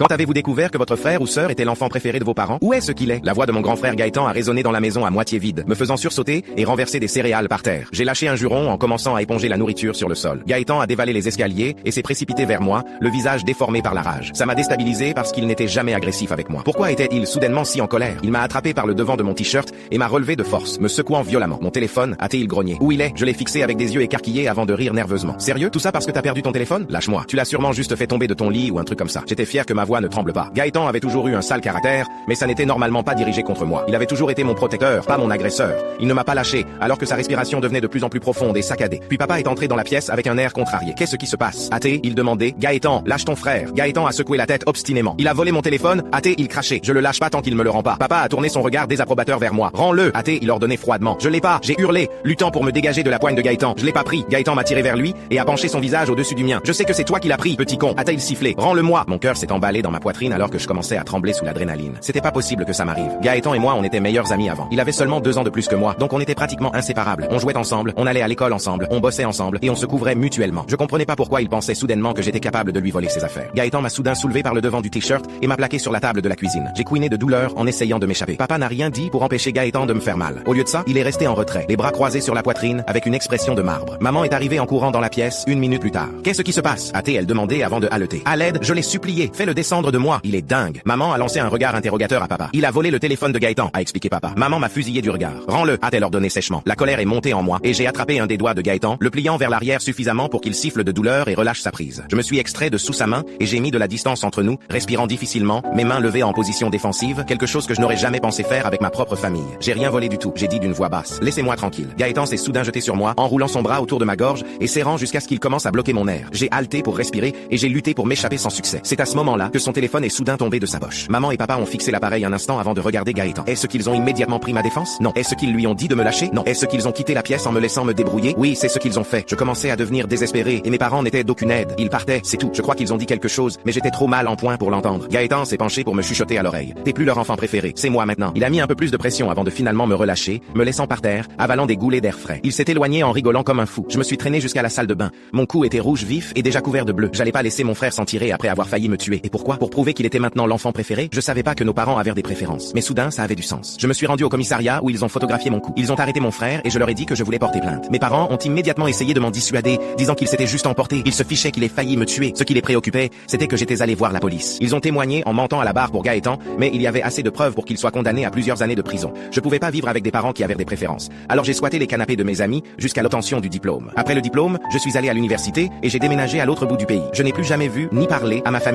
Quand avez-vous découvert que votre frère ou sœur était l'enfant préféré de vos parents? Où est-ce qu'il est? La voix de mon grand frère Gaëtan a résonné dans la maison à moitié vide, me faisant sursauter et renverser des céréales par terre. J'ai lâché un juron en commençant à éponger la nourriture sur le sol. Gaëtan a dévalé les escaliers et s'est précipité vers moi, le visage déformé par la rage. Ça m'a déstabilisé parce qu'il n'était jamais agressif avec moi. Pourquoi était-il soudainement si en colère? Il m'a attrapé par le devant de mon t-shirt et m'a relevé de force, me secouant violemment. Mon téléphone, a-t-il grogné. Où il est? Je l'ai fixé avec des yeux écarquillés avant de rire nerveusement. Sérieux? Tout ça parce que t'as perdu ton téléphone? Lâche-moi. Tu l'as sûrement juste fait tomber de ton lit ou un truc comme ça. J'étais fier que ma voix ne tremble pas. Gaëtan avait toujours eu un sale caractère, mais ça n'était normalement pas dirigé contre moi. Il avait toujours été mon protecteur, pas mon agresseur. Il ne m'a pas lâché, alors que sa respiration devenait de plus en plus profonde et saccadée. Puis papa est entré dans la pièce avec un air contrarié. Qu'est-ce qui se passe? Athée, il demandait. Gaëtan, lâche ton frère. Gaëtan a secoué la tête obstinément. Il a volé mon téléphone. Athée, il crachait. Je le lâche pas tant qu'il me le rend pas. Papa a tourné son regard désapprobateur vers moi. Rends-le. Athée, il ordonnait froidement. Je l'ai pas. J'ai hurlé, luttant pour me dégager de la poigne de Gaëtan. Je l'ai pas pris. Gaëtan m'a tiré vers lui et a penché son visage au-dessus du mien. Je sais que c'est toi qui l'as pris, petit con. Athée, il sifflait. Rends-le-moi. Mon cœur s'est emballé dans ma poitrine alors que je commençais à trembler sous l'adrénaline. C'était pas possible que ça m'arrive. Gaëtan et moi, on était meilleurs amis avant. Il avait seulement 2 ans de plus que moi, donc on était pratiquement inséparables. On jouait ensemble, on allait à l'école ensemble, on bossait ensemble et on se couvrait mutuellement. Je comprenais pas pourquoi il pensait soudainement que j'étais capable de lui voler ses affaires. Gaëtan m'a soudain soulevé par le devant du t-shirt et m'a plaqué sur la table de la cuisine. J'ai couiné de douleur en essayant de m'échapper. Papa n'a rien dit pour empêcher Gaëtan de me faire mal. Au lieu de ça, il est resté en retrait, les bras croisés sur la poitrine avec une expression de marbre. Maman est arrivée en courant dans la pièce 1 minute plus tard. Qu'est-ce qui se passe? A-t-elle elle demandé avant de haleter. À l'aide, je l'ai supplié. Fais-le descendre de moi. Il est dingue. Maman a lancé un regard interrogateur à papa. Il a volé le téléphone de Gaëtan, a expliqué papa. Maman m'a fusillé du regard. Rends-le, a-t-elle ordonné sèchement. La colère est montée en moi et j'ai attrapé un des doigts de Gaëtan, le pliant vers l'arrière suffisamment pour qu'il siffle de douleur et relâche sa prise. Je me suis extrait de sous sa main et j'ai mis de la distance entre nous, respirant difficilement, mes mains levées en position défensive, quelque chose que je n'aurais jamais pensé faire avec ma propre famille. J'ai rien volé du tout, j'ai dit d'une voix basse. Laissez-moi tranquille. Gaëtan s'est soudain jeté sur moi, enroulant son bras autour de ma gorge et serrant jusqu'à ce qu'il commence à bloquer mon air. J'ai haleté pour respirer et j'ai lutté pour m'échapper sans succès. C'est à ce moment-là que son téléphone est soudain tombé de sa poche. Maman et papa ont fixé l'appareil un instant avant de regarder Gaëtan. Est-ce qu'ils ont immédiatement pris ma défense? Non. Est-ce qu'ils lui ont dit de me lâcher? Non. Est-ce qu'ils ont quitté la pièce en me laissant me débrouiller? Oui, c'est ce qu'ils ont fait. Je commençais à devenir désespéré et mes parents n'étaient d'aucune aide. Ils partaient, c'est tout. Je crois qu'ils ont dit quelque chose, mais j'étais trop mal en point pour l'entendre. Gaëtan s'est penché pour me chuchoter à l'oreille. T'es plus leur enfant préféré, c'est moi maintenant. Il a mis un peu plus de pression avant de finalement me relâcher, me laissant par terre, avalant des goulets d'air frais. Il s'est éloigné en rigolant comme un fou. Je me suis traîné jusqu'à la salle de bain. Mon cou était rouge vif et déjà couvert de bleu. J'allais pas laisser mon frère s'en tirer après avoir failli me tuer. Et pourquoi? Pour prouver qu'il était maintenant l'enfant préféré? Je savais pas que nos parents avaient des préférences. Mais soudain, ça avait du sens. Je me suis rendu au commissariat où ils ont photographié mon cou. Ils ont arrêté mon frère et je leur ai dit que je voulais porter plainte. Mes parents ont immédiatement essayé de m'en dissuader, disant qu'ils s'étaient juste emportés. Ils se fichaient qu'il ait failli me tuer. Ce qui les préoccupait, c'était que j'étais allé voir la police. Ils ont témoigné en mentant à la barre pour Gaëtan, mais il y avait assez de preuves pour qu'il soit condamné à plusieurs années de prison. Je pouvais pas vivre avec des parents qui avaient des préférences. Alors j'ai squatté les canapés de mes amis jusqu'à l'obtention du diplôme. Après le diplôme, je suis allé à l'université et j'ai déménagé à l'autre bout du pays. Je n'ai plus jamais vu ni parlé à ma famille.